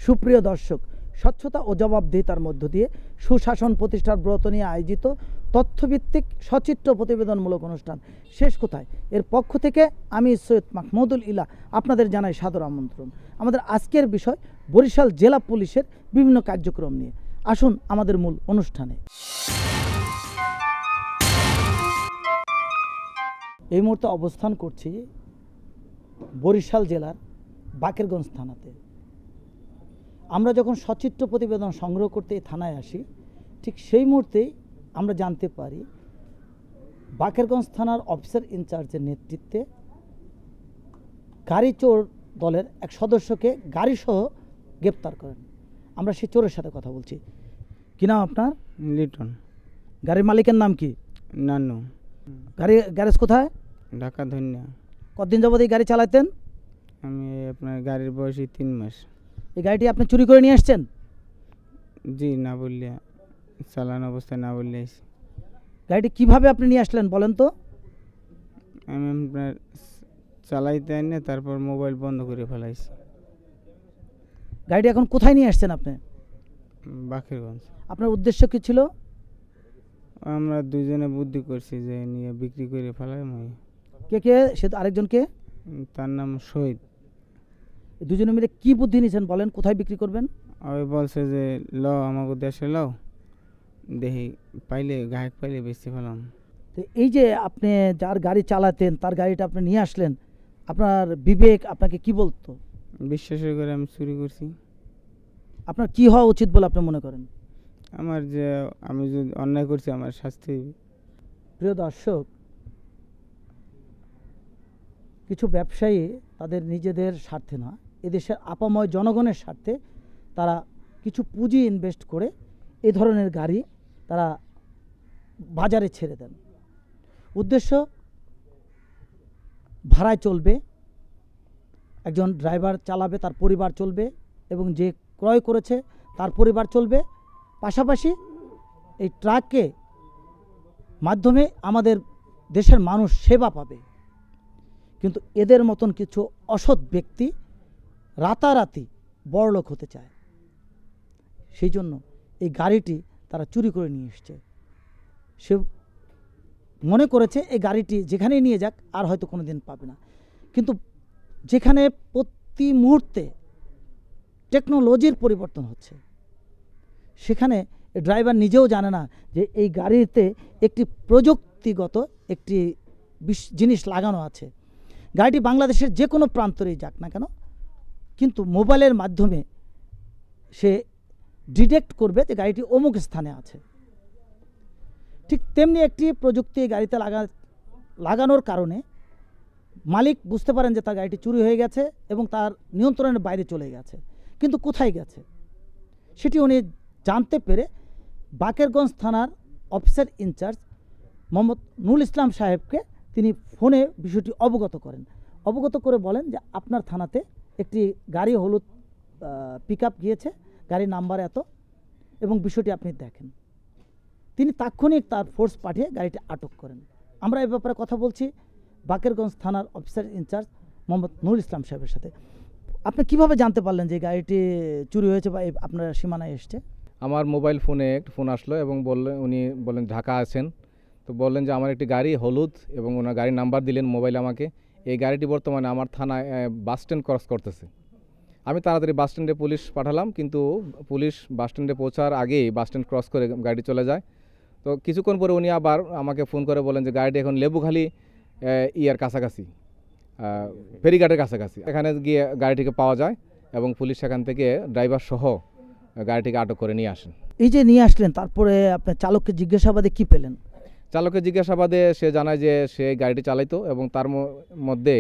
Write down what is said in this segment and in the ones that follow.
সুপ্রিয় দর্শক, স্বচ্ছতা ও জবাবদিহিতার মধ্য দিয়ে সুশাসন প্রতিষ্ঠার ব্রত নিয়ে আয়োজিত তথ্যভিত্তিক সচিত্র প্রতিবেদনমূলক অনুষ্ঠান শেষ কোথায় এর পক্ষ থেকে আমি সৈয়দ মাহমুদুল ইলা আপনাদের জানাই সাদর আমন্ত্রণ। আমাদের আজকের বিষয় বরিশাল জেলা পুলিশের বিভিন্ন কার্যক্রম নিয়ে। আসুন আমাদের মূল অনুষ্ঠানে। এই মুহূর্তে অবস্থান করছি বরিশাল জেলার বাকেরগঞ্জ থানাতে। আমরা যখন সচিত্র প্রতিবেদন সংগ্রহ করতে এই থানায় আসি, ঠিক সেই মুহূর্তেই আমরা জানতে পারি বাকেরগঞ্জ থানার অফিসার ইনচার্জের নেতৃত্বে গাড়ি চোর দলের এক সদস্যকে গাড়িসহ গ্রেপ্তার করেন। আমরা সেই চোরের সাথে কথা বলছি। কি নাম আপনার? লিটন। গাড়ির মালিকের নাম কি? নানু। গ্যারেজ কোথায়? ঢাকা ধন্যা। কতদিন যাবত এই গাড়ি চালাতেন? আমি আপনার গাড়ির বয়সী 3 মাস। এই গাড়িটি আপনি চুরি করে নিয়ে আসছেন? জি, না বললে চালান অবস্থায় না বললে আইছি। গাড়িটি কিভাবে আপনি নিয়ে আসলেন বলেন তো? আমি আপনার চালাইতে আনি তারপর মোবাইল বন্ধ করে ফেলাইছি। গাড়িটি এখন কোথায় নিয়ে আসছেন আপনি? বাকেরগঞ্জ। আপনার উদ্দেশ্য কি ছিল? আমরা দুজনে বুদ্ধি করছি যে নিয়ে বিক্রি করে ফেলাই। কে কে? সে আরেকজনকে? তার নাম শহীদ। দুজনে মিলে কি বুদ্ধি নিয়েছেন বলেন? কোথায় বিক্রি করবেন? ওই বলছে যে লও আমাকে দেশে লও, দেখি পাইলে গায়ক পাইলে বেশি ফেলাম। তো এই যে আপনি যার গাড়ি চালাতেন তার গাড়িটা আপনি নিয়ে আসলেন, আপনার বিবেক আপনাকে কি বলতো? বিশ্বাস করে আমি চুরি করছি। আপনার কি হওয়া উচিত বলে আপনি মনে করেন? আমার যে আমি যদি অন্যায় করছি আমার শাস্তি। প্রিয় দর্শক, কিছু ব্যবসায়ী তাদের নিজেদের স্বার্থে না, এদেশের আপাময় জনগণের স্বার্থে তারা কিছু পুঁজি ইনভেস্ট করে এ ধরনের গাড়ি তারা বাজারে ছেড়ে দেন। উদ্দেশ্য ভাড়ায় চলবে, একজন ড্রাইভার চালাবে, তার পরিবার চলবে, এবং যে ক্রয় করেছে তার পরিবার চলবে। পাশাপাশি এই ট্রাককে মাধ্যমে আমাদের দেশের মানুষ সেবা পাবে। কিন্তু এদের মতন কিছু অসৎ ব্যক্তি রাতারাতি বড়লোক হতে চায়, সেই জন্য এই গাড়িটি তারা চুরি করে নিয়ে এসছে। সে মনে করেছে এই গাড়িটি যেখানেই নিয়ে যাক আর হয়তো কোনো দিন পাবে না। কিন্তু যেখানে প্রতি মুহূর্তে টেকনোলজির পরিবর্তন হচ্ছে, সেখানে ড্রাইভার নিজেও জানে না যে এই গাড়িতে একটি প্রযুক্তিগত একটি জিনিস লাগানো আছে। গাড়িটি বাংলাদেশের যে কোনো প্রান্তরেই যাক না কেন, কিন্তু মোবাইলের মাধ্যমে সে ডিটেক্ট করবে যে গাড়িটি অমুক স্থানে আছে। ঠিক তেমনি একটি প্রযুক্তি গাড়িতে লাগানোর কারণে মালিক বুঝতে পারেন যে তার গাড়িটি চুরি হয়ে গেছে এবং তার নিয়ন্ত্রণের বাইরে চলে গেছে। কিন্তু কোথায় গেছে সেটি উনি জানতে পেরে বাকেরগঞ্জ থানার অফিসার ইনচার্জ মোহাম্মদ নুরুল ইসলাম সাহেবকে তিনি ফোনে বিষয়টি অবগত করে বলেন যে আপনার থানাতে একটি গাড়ি হলুদ পিকআপ গিয়েছে, গাড়ির নাম্বার এত, এবং বিষয়টি আপনি দেখেন। তিনি তাৎক্ষণিক তার ফোর্স পাঠিয়ে গাড়িটি আটক করেন। আমরা এই ব্যাপারে কথা বলছি বাকেরগঞ্জ থানার অফিসার ইনচার্জ মোহাম্মদ নুরুল ইসলাম সাহেবের সাথে। আপনি কিভাবে জানতে পারলেন যে গাড়িটি চুরি হয়েছে বা আপনার সীমানায় এসছে? আমার মোবাইল ফোনে একটা ফোন আসলো এবং উনি বললেন ঢাকা আছেন। তো বললেন যে আমার একটি গাড়ি হলুদ, এবং ওনার গাড়ির নাম্বার দিলেন মোবাইলে আমাকে। এই গাড়িটি বর্তমানে আমার থানায় বাস স্ট্যান্ড ক্রস করতেছে। আমি তাড়াতাড়ি বাস স্ট্যান্ডে পুলিশ পাঠালাম, কিন্তু পুলিশ বাস স্ট্যান্ডে পৌঁছার আগেই বাস স্ট্যান্ড ক্রস করে গাড়ি চলে যায়। তো কিছুক্ষণ পরে উনি আবার আমাকে ফোন করে বলেন যে গাড়িটি এখন লেবুখালী ইয়ার কাছাকাছি, ফেরিঘাটের কাছাকাছি। এখানে গিয়ে গাড়িটিকে পাওয়া যায় এবং পুলিশ সেখান থেকে ড্রাইভার সহ গাড়িটিকে আটক করে নিয়ে আসেন। এই যে নিয়ে আসলেন, তারপরে আপনার চালককে জিজ্ঞাসাবাদে কি পেলেন? চালকের জিজ্ঞাসাবাদে সে জানায় যে সে গাড়িটি চালাইতো এবং তার মধ্যে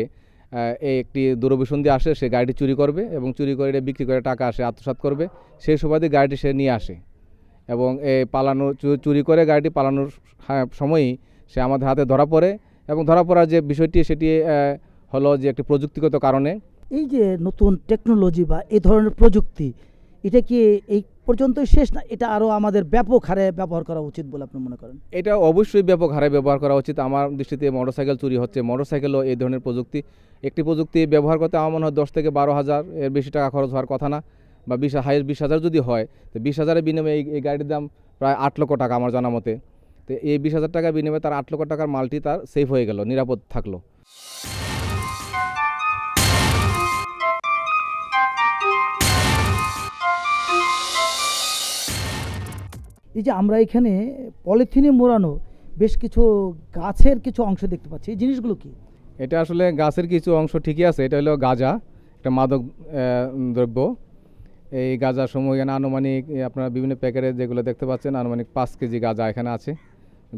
এই একটি দূরভিসন্ধি আসে, সে গাড়িটি চুরি করবে এবং চুরি করে বিক্রি করে টাকা আসে আত্মসাৎ করবে। সেই সুবাদে গাড়িটি সে নিয়ে আসে এবং এই চুরি করে গাড়িটি পালানোর সময়ই সে আমাদের হাতে ধরা পড়ে। এবং ধরা পড়ার যে বিষয়টি সেটি হলো যে একটি প্রযুক্তিগত কারণে। এই যে নতুন টেকনোলজি বা এই ধরনের প্রযুক্তি, এটা কি এই পর্যন্তই শেষ, না এটা আরও আমাদের ব্যাপক হারে ব্যবহার করা উচিত বলে আপনি মনে করেন? এটা অবশ্যই ব্যাপক হারে ব্যবহার করা উচিত। আমার দৃষ্টিতে মোটরসাইকেল চুরি হচ্ছে, মোটরসাইকেলও এই ধরনের প্রযুক্তি। একটি প্রযুক্তি ব্যবহার করতে আমার মনে হয় 10 থেকে 12 হাজার এর বেশি টাকা খরচ হওয়ার কথা না। বা 20,000 যদি হয়, তো 20,000-এর বিনিময়ে এই গাড়ির দাম প্রায় 8 লক্ষ টাকা আমার জানা মতে। তো এই 20,000 টাকার বিনিময়ে তার 8 লক্ষ টাকার মালটি তার সেফ হয়ে গেল, নিরাপদ থাকলো। এই যে আমরা এখানে পলিথিনে মোড়ানো বেশ কিছু গাছের কিছু অংশ দেখতে পাচ্ছি, এই জিনিসগুলো কি? এটা আসলে গাছের কিছু অংশ ঠিকই আছে, এটা হলো গাঁজা, একটা মাদক দ্রব্য। এই গাঁজা সমূহ এখানে আনুমানিক আপনারা বিভিন্ন প্যাকেটে যেগুলো দেখতে পাচ্ছেন, আনুমানিক 5 কেজি গাঁজা এখানে আছে।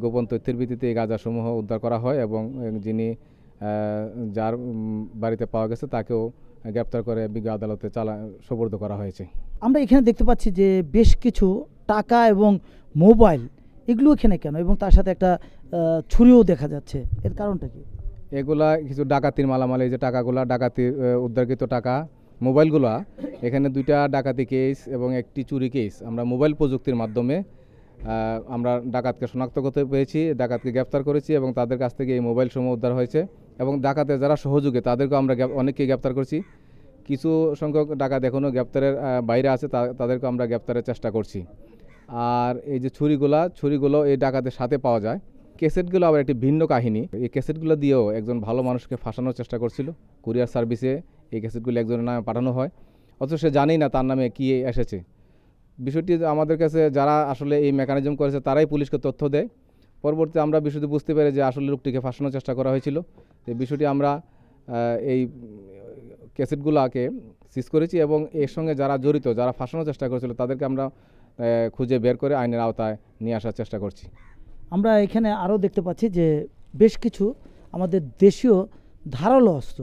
গোপন তথ্যের ভিত্তিতে এই গাঁজা সমূহ উদ্ধার করা হয় এবং যিনি যার বাড়িতে পাওয়া গেছে তাকেও গ্রেপ্তার করে বিজ্ঞ আদালতে সোপর্দ করা হয়েছে। আমরা এখানে দেখতে পাচ্ছি যে বেশ কিছু টাকা এবং মোবাইল, এগুলো এখানে কেন, এবং তার সাথে একটা ছুরিও দেখা যাচ্ছে, এর কারণটা কি? এগুলা কিছু ডাকাতির মালামাল, এই যে টাকাগুলা ডাকাতির উদ্ধারকৃত টাকা, মোবাইলগুলা, এখানে 2টা ডাকাতি কেস এবং একটি চুরি কেস আমরা মোবাইল প্রযুক্তির মাধ্যমে আমরা ডাকাতকে শনাক্ত করতে পেরেছি, ডাকাতকে গ্রেপ্তার করেছি এবং তাদের কাছ থেকে এই মোবাইল সমূহ উদ্ধার হয়েছে এবং ডাকাতের যারা সহযোগী তাদেরকেও আমরা অনেককে গ্রেপ্তার করেছি। কিছু সংখ্যক ডাকাত এখনও গ্রেপ্তারের বাইরে আছে, তাদেরকে আমরা গ্রেপ্তারের চেষ্টা করছি। আর এই যে ছুরিগুলো এই ডাকাতের সাথে পাওয়া যায়। ক্যাসেটগুলো আবার একটি ভিন্ন কাহিনী, এই ক্যাসেটগুলো দিয়েও একজন ভালো মানুষকে ফাঁসানোর চেষ্টা করছিল। কুরিয়ার সার্ভিসে এই ক্যাসেটগুলো একজনের নামে পাঠানো হয়, অথচ সে জানেই না তার নামে কী এসেছে। বিষয়টি আমাদের কাছে যারা আসলে এই মেকানিজম করেছে তারাই পুলিশকে তথ্য দেয়। পরবর্তীতে আমরা বিষয়টি বুঝতে পেরে যে আসলে লোকটিকে ফাঁসানোর চেষ্টা করা হয়েছিল। এই বিষয়টি আমরা এই ক্যাসেটগুলোকে সিজ করেছি এবং এর সঙ্গে যারা জড়িত, যারা ফাঁসানোর চেষ্টা করেছিল তাদেরকে আমরা খুঁজে বের করে আইনের আওতায় নিয়ে আসার চেষ্টা করছি। আমরা এখানে আরও দেখতে পাচ্ছি যে বেশ কিছু আমাদের দেশীয় ধারালো অস্ত্র,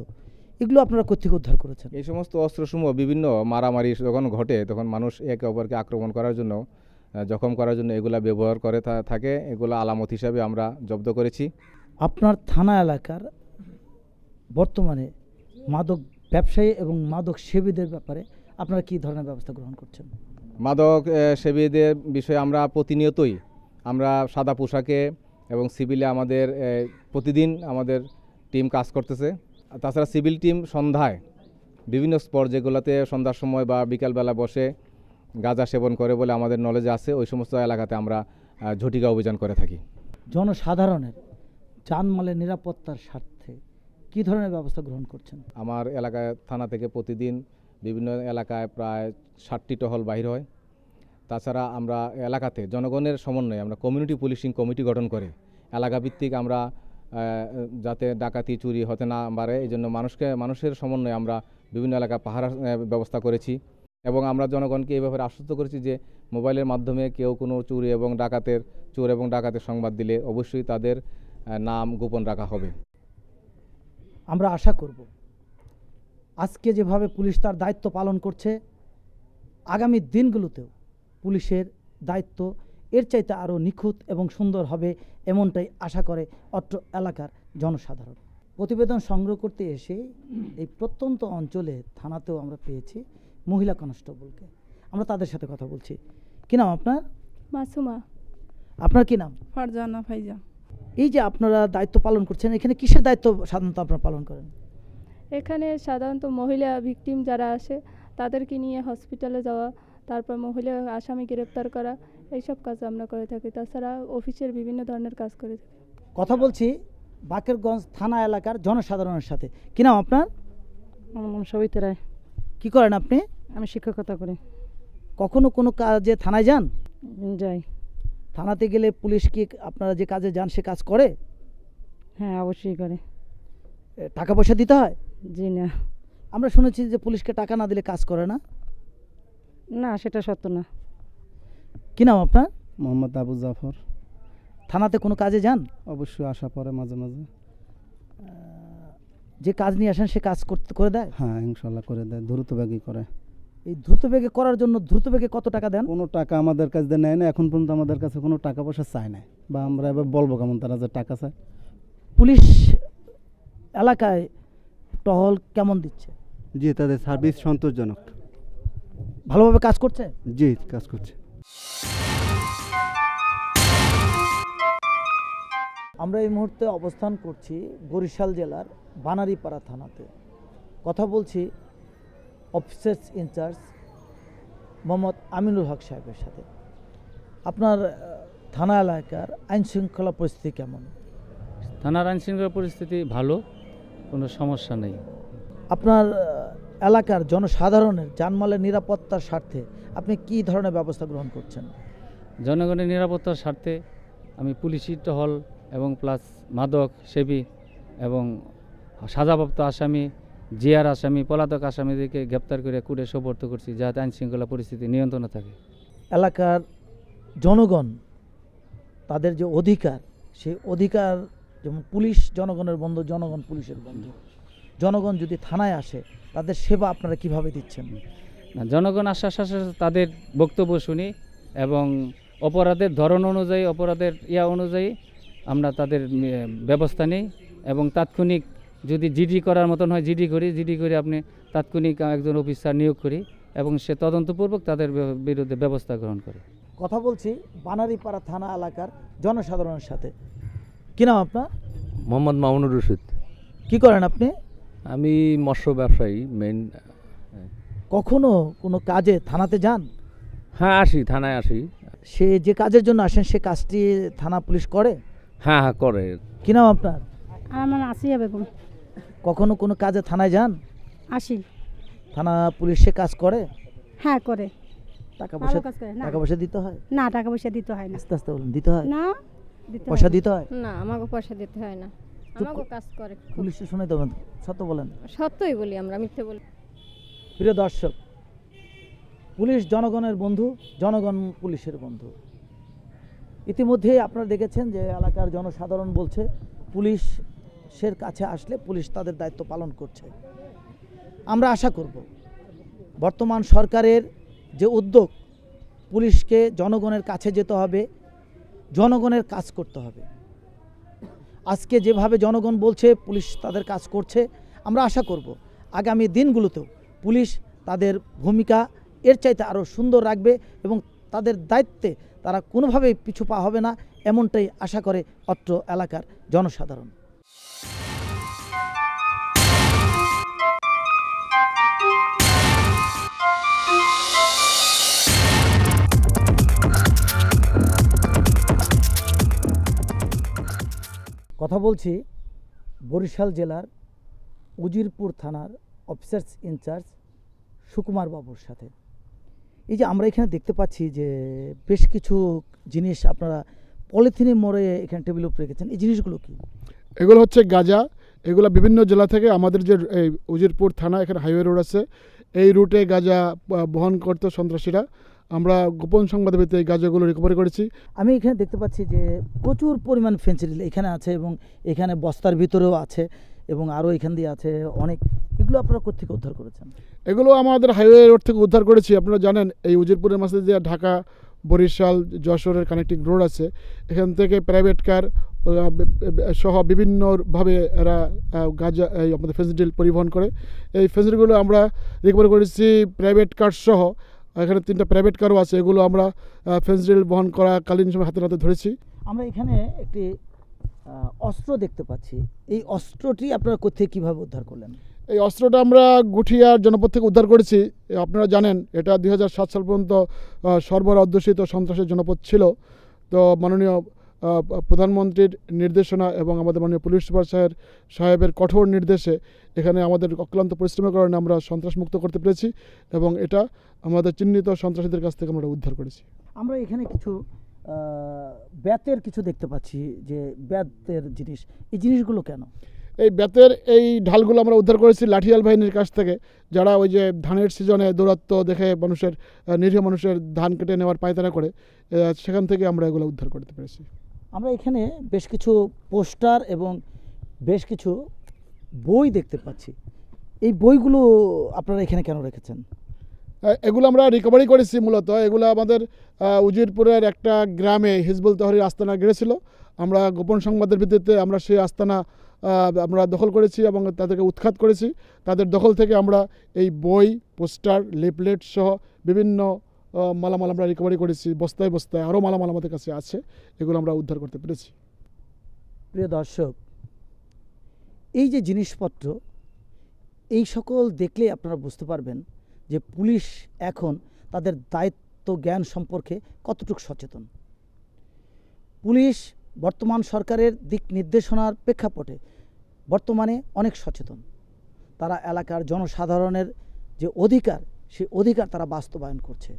এগুলো আপনারা কোত্থেকে উদ্ধার করেছেন? এই সমস্ত অস্ত্রসমূহ বিভিন্ন মারামারি যখন ঘটে তখন মানুষ একে অপরকে আক্রমণ করার জন্য, জখম করার জন্য এগুলা ব্যবহার করে থাকে। এগুলো আলামত হিসাবে আমরা জব্দ করেছি। আপনার থানা এলাকার বর্তমানে মাদক ব্যবসায়ী এবং মাদক সেবীদের ব্যাপারে আপনারা কী ধরনের ব্যবস্থা গ্রহণ করছেন? মাদক সেবীদের বিষয়ে আমরা প্রতিনিয়তই আমরা সাদা পোশাকে এবং সিভিলে আমাদের প্রতিদিন আমাদের টিম কাজ করতেছে। তাছাড়া সিভিল টিম সন্ধ্যায় বিভিন্ন স্পট যেগুলোতে সন্ধ্যার সময় বা বিকালবেলা বসে গাঁজা সেবন করে বলে আমাদের নলেজে আছে, ওই সমস্ত এলাকাতে আমরা ঝটিকা অভিযান করে থাকি। জনসাধারণের জানমালের নিরাপত্তার স্বার্থে কী ধরনের ব্যবস্থা গ্রহণ করছেন? আমার এলাকায় থানা থেকে প্রতিদিন বিভিন্ন এলাকায় প্রায় 60টি টহল বাহির হয়। তাছাড়া আমরা এলাকাতে জনগণের সমন্বয়ে আমরা কমিউনিটি পুলিশিং কমিটি গঠন করে এলাকাভিত্তিক আমরা যাতে ডাকাতি চুরি হতে না পারে এই জন্য মানুষের সমন্বয়ে আমরা বিভিন্ন এলাকা পাহারা ব্যবস্থা করেছি এবং আমরা জনগণকে এই ব্যাপারে আশ্বস্ত করেছি যে মোবাইলের মাধ্যমে কেউ কোনো চোর এবং ডাকাতের সংবাদ দিলে অবশ্যই তাদের নাম গোপন রাখা হবে। আমরা আশা করব আজকে যেভাবে পুলিশ তার দায়িত্ব পালন করছে, আগামী দিনগুলোতেও পুলিশের দায়িত্ব এর চাইতে আরও নিখুঁত এবং সুন্দর হবে, এমনটাই আশা করে অত্র এলাকার জনসাধারণ। প্রতিবেদন সংগ্রহ করতে এসে এই প্রত্যন্ত অঞ্চলে থানাতেও আমরা পেয়েছি মহিলা কনস্টেবলকে, আমরা তাদের সাথে কথা বলছি। কী নাম আপনার? মাসুমা। আপনার কী নাম? ফারজানা ফাইজা। এই যে আপনারা দায়িত্ব পালন করছেন, এখানে কিসের দায়িত্ব সাধারণত আপনারা পালন করেন? এখানে সাধারণত মহিলা ভিকটিম যারা আসে তাদেরকে নিয়ে হসপিটালে যাওয়া, তারপর মহিলা আসামি গ্রেপ্তার করা, এইসব কাজ আমরা করে থাকি। তাছাড়া অফিসের বিভিন্ন ধরনের কাজ করে থাকি। কথা বলছি বাকেরগঞ্জ থানা এলাকার জনসাধারণের সাথে। কী নাম আপনার? আমার নাম সবিতা রায়। কী করেন আপনি? আমি শিক্ষকতা করি। কখনো কোনো কাজে থানায় যান? যাই। থানাতে গেলে পুলিশ কি আপনারা যে কাজে যান সে কাজ করে? হ্যাঁ, অবশ্যই করে। টাকা পয়সা দিতে হয়? জি না। আমরা শুনেছি যে পুলিশকে টাকা না দিলে কাজ করে না। না, সেটা সত্য না। কী নাম আপনার? মোহাম্মদ আবু জাফর। থানাতে কোনো কাজে যান? অবশ্যই আসা পরে মাঝে মাঝে। যে কাজ নিয়ে আসেন সে কাজ করে দেয়? হ্যাঁ, ইনশাল্লাহ করে দেয়, দ্রুতবেগে করে। এই দ্রুতবেগে করার জন্য দ্রুতবেগে কত টাকা দেন? কোনো টাকা আমাদের কাছে নেয় না, এখন পর্যন্ত আমাদের কাছে কোনো টাকা পয়সা চায় না, বা আমরা এবার বলবো কেমন তারা যে টাকা চায়। পুলিশ এলাকায় টহল কেমন দিচ্ছে? জি, তাদের সার্ভিস সন্তোষজনক। ভালোভাবে কাজ করছে? জি, কাজ করছে। আমরা এই মুহূর্তে অবস্থান করছি বরিশাল জেলার বানারীপাড়া থানাতে। কথা বলছি অফিসার্স ইনচার্জ মোহাম্মদ আমিনুল হক সাহেবের সাথে। আপনার থানা এলাকার আইন শৃঙ্খলা পরিস্থিতি কেমন? থানার আইন শৃঙ্খলা পরিস্থিতি ভালো, কোনো সমস্যা নেই। আপনার এলাকার জনসাধারণের জানমালের নিরাপত্তার স্বার্থে আপনি কী ধরনের ব্যবস্থা গ্রহণ করছেন? জনগণের নিরাপত্তার স্বার্থে আমি পুলিশি টহল এবং প্লাস মাদক সেবী এবং সাজাপ্রাপ্ত আসামি, জিয়ার আসামি, পলাতক আসামিদেরকে গ্রেপ্তার করে কোর্টে সোপর্দ করছি, যাতে আইন শৃঙ্খলা পরিস্থিতি নিয়ন্ত্রণে থাকে। এলাকার জনগণ তাদের যে অধিকার, সেই অধিকার, যেমন পুলিশ জনগণের বন্ধু, জনগণ পুলিশের বন্ধু, জনগণ যদি থানায় আসে তাদের সেবা আপনারা কিভাবে দিচ্ছেন? না, জনগণ আসার সাথে সাথে তাদের বক্তব্য শুনি এবং অপরাধের ধরন অনুযায়ী, অপরাধের অনুযায়ী আমরা তাদের ব্যবস্থা নিই এবং তাৎক্ষণিক যদি জিডি করার মতন হয় জিডি করি, জিডি করে আপনি তাৎক্ষণিক একজন অফিসার নিয়োগ করি এবং সে তদন্তপূর্বক তাদের বিরুদ্ধে ব্যবস্থা গ্রহণ করে। কথা বলছি বানারীপাড়া থানা এলাকার জনসাধারণের সাথে। কী নাম আপনার? মোহাম্মদ মামুনুর রশিদ। কি করেন আপনি? আমি মৎস্য ব্যবসায়ী মেইন। কখনো কোনো কাজে থানাতে যান? হ্যাঁ, আসি, থানায় আসি। সে যে কাজের জন্য আসেন সে কাজটি থানা পুলিশ করে? হ্যাঁ হ্যাঁ, করে। কি নাম আপনার? আমার আসিয়া বেগম। কখনো কোনো কাজে থানায় যান? আসি। থানা পুলিশ সে কাজ করে? হ্যাঁ করে। টাকা পয়সা, ভালো কাজ করে না? টাকা পয়সা দিতে হয়? না, টাকা পয়সা দিতে হয় না। আস্তে আস্তে বলুন, দিতে হয়? না, দিতে হয় পয়সা না। দিতে হয়? না, আমাকে পয়সা দিতে হয় না, আমাকে কাজ করে। পুলিশে শুনে দেবেন, সত্য বলেন। সত্যই বলি, আমরা মিথ্যে বলি। প্রিয় দর্শক, পুলিশ জনগণের বন্ধু, জনগণ পুলিশের বন্ধু। ইতিমধ্যে আপনারা দেখেছেন যে এলাকার জনসাধারণ বলছে পুলিশের কাছে আসলে পুলিশ তাদের দায়িত্ব পালন করছে। আমরা আশা করব বর্তমান সরকারের যে উদ্যোগ, পুলিশকে জনগণের কাছে যেতে হবে, জনগণের কাজ করতে হবে। আজকে যেভাবে জনগণ বলছে পুলিশ তাদের কাজ করছে, আমরা আশা করব আগামী দিনগুলোতেও পুলিশ তাদের ভূমিকা এর চাইতে আরও সুন্দর রাখবে এবং তাদের দায়িত্বে তারা কোনোভাবেই পিছু পা হবে না, এমনটাই আশা করে অত্র এলাকার জনসাধারণ। কথা বলছি বরিশাল জেলার উজিরপুর থানার অফিসার্স ইনচার্জ সুকুমার বাবুর সাথে। এই যে আমরা এখানে দেখতে পাচ্ছি যে বেশ কিছু জিনিস আপনারা পলিথিনে মোড়ে এখানে টেবিল উপরে রেখেছেন, এই জিনিসগুলো কি? এগুলো হচ্ছে গাঁজা। এগুলো বিভিন্ন জেলা থেকে আমাদের যে এই উজিরপুর থানা, এখানে হাইওয়ে রোড আছে, এই রুটে গাঁজা বহন করতো সন্ত্রাসীরা। আমরা গোপন সংবাদের ভিত্তিতে এই গাঁজাগুলো রিকভারি করেছি। আমি এখানে দেখতে পাচ্ছি যে প্রচুর পরিমাণ ফেন্সিডিল এখানে আছে এবং এখানে বস্তার ভিতরেও আছে এবং আরও এখান দিয়ে আছে অনেক। এগুলো আপনারা কোথেকে উদ্ধার করেছেন? এগুলো আমাদের হাইওয়ে রোড থেকে উদ্ধার করেছি। আপনারা জানেন এই উজিরপুরের মাঝে যে ঢাকা বরিশাল যশোরের কানেক্টিং রোড আছে, এখান থেকে প্রাইভেট কার সহ বিভিন্নভাবে এরা গাঁজা এই আমাদের ফেন্সিডিল পরিবহন করে। এই ফেন্সিডিলগুলো আমরা রিকভারি করেছি প্রাইভেট কার সহ। এখানে 3টা প্রাইভেট কারও আছে, এগুলো আমরা ফেন্সিডিল বহন করাকালীন সময় হাতে হাতে ধরেছি। আমরা এখানে একটি অস্ত্র দেখতে পাচ্ছি, এই অস্ত্রটি আপনারা কোথেকে কীভাবে উদ্ধার করলেন? এই অস্ত্রটা আমরা গুঠিয়ার জনপদ থেকে উদ্ধার করেছি। আপনারা জানেন এটা 2007 সাল পর্যন্ত সর্বরা অধ্যুষিত সন্ত্রাসের জনপদ ছিল। তো মাননীয় প্রধানমন্ত্রীর নির্দেশনা এবং আমাদের মাননীয় পুলিশ সুপার সাহেবের কঠোর নির্দেশে এখানে আমাদের অক্লান্ত পরিশ্রমের কারণে আমরা সন্ত্রাস মুক্ত করতে পেরেছি এবং এটা আমাদের চিহ্নিত সন্ত্রাসীদের কাছ থেকে আমরা উদ্ধার করেছি। আমরা এখানে কিছু ব্যাতের কিছু দেখতে পাচ্ছি, যে ব্যাতের জিনিস, এই জিনিসগুলো কেন? এই বেতের এই ঢালগুলো আমরা উদ্ধার করেছি লাঠিয়াল বাহিনীর কাছ থেকে, যারা ওই যে ধানের সিজনে দৌরাত্ম দেখে মানুষের নিরীহ মানুষের ধান কেটে নেওয়ার পায়তারা করে, সেখান থেকে আমরা এগুলো উদ্ধার করতে পেরেছি। আমরা এখানে বেশ কিছু পোস্টার এবং বেশ কিছু বই দেখতে পাচ্ছি, এই বইগুলো আপনারা এখানে কেন রেখেছেন? এগুলো আমরা রিকভারি করেছি। মূলত এগুলো আমাদের উজিরপুরের একটা গ্রামে হিজবুল তাহরির আস্তানা গেড়েছিল। আমরা গোপন সংবাদের ভিত্তিতে আমরা সেই আস্তানা আমরা দখল করেছি এবং তাদেরকে উৎখাত করেছি। তাদের দখল থেকে আমরা এই বই, পোস্টার, লিফলেট সহ বিভিন্ন মালামাল আমরা রিকভারি করেছি। বস্তায় বস্তায় আরও মালামাল আমাদের কাছে আছে, এগুলো আমরা উদ্ধার করতে পেরেছি। প্রিয় দর্শক, এই যে জিনিসপত্র, এই সকল দেখলে আপনারা বুঝতে পারবেন যে পুলিশ এখন তাদের দায়িত্ব জ্ঞান সম্পর্কে কতটুকু সচেতন? পুলিশ বর্তমান সরকারের দিক নির্দেশনার প্রেক্ষাপটে বর্তমানে অনেক সচেতন। তারা এলাকার জনসাধারণের যে অধিকার, সেই অধিকার তারা বাস্তবায়ন করছে।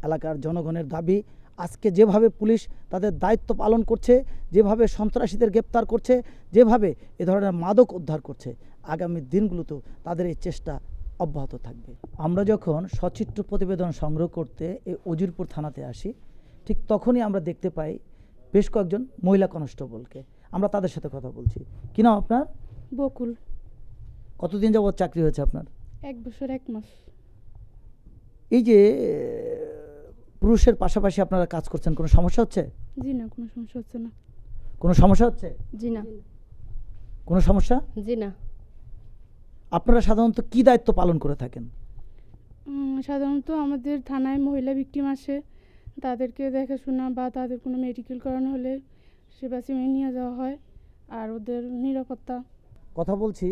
এলাকার জনগণের দাবি, আজকে যেভাবে পুলিশ তাদের দায়িত্ব পালন করছে, যেভাবে সন্ত্রাসীদের গ্রেপ্তার করছে, যেভাবে এ ধরনের মাদক উদ্ধার করছে, আগামী দিনগুলোতেও তাদের এই চেষ্টা অব্যাহত থাকবে। আমরা যখন সচিত্র প্রতিবেদন সংগ্রহ করতে এই উজিরপুর থানাতে আসি, ঠিক তখনই আমরা দেখতে পাই বেশ কয়েকজন মহিলা কনস্টেবলকে। আমরা তাদের সাথে কথা বলছি। কি নাম আপনার? বকুল। কতদিন যাবত চাকরি হয়েছে আপনার? 1 বছর 1 মাস। এই যে পুরুষের পাশাপাশি আপনারা কাজ করছেন, কোনো সমস্যা হচ্ছে? জি না, কোনো সমস্যা হচ্ছে না। কোনো সমস্যা হচ্ছে? জি না। কোনো সমস্যা? জি না। আপনারা সাধারণত কি দায়িত্ব পালন করে থাকেন? সাধারণত আমাদের থানায় মহিলা ভিকটিম আসে, তাদেরকে দেখাশোনা বা তাদের কোনো মেডিকেল করানো হলে সেবা সিমে নিয়ে যাওয়া হয়, আর ওদের নিরাপত্তা। কথা বলছি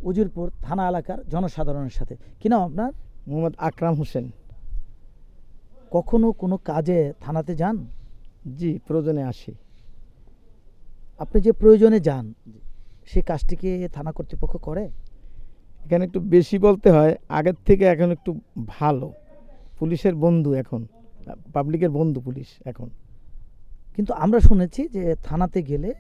উজিরপুর থানা এলাকার জনসাধারণের সাথে। কি নাম আপনার? মোহাম্মদ আকরাম হোসেন। কখনো কোনো কাজে থানাতে যান? জি, প্রয়োজনে আসি। আপনি যে প্রয়োজনে যান, সেই কাজটি কি থানা কর্তৃপক্ষ করে? এখানে একটু বেশি বলতে হয়, আগের থেকে এখন একটু ভালো। পুলিশের বন্ধু এখন, পাবলিকের বন্ধু পুলিশ এখন। কিন্তু আমরা শুনেছি যে থানাতে গেলে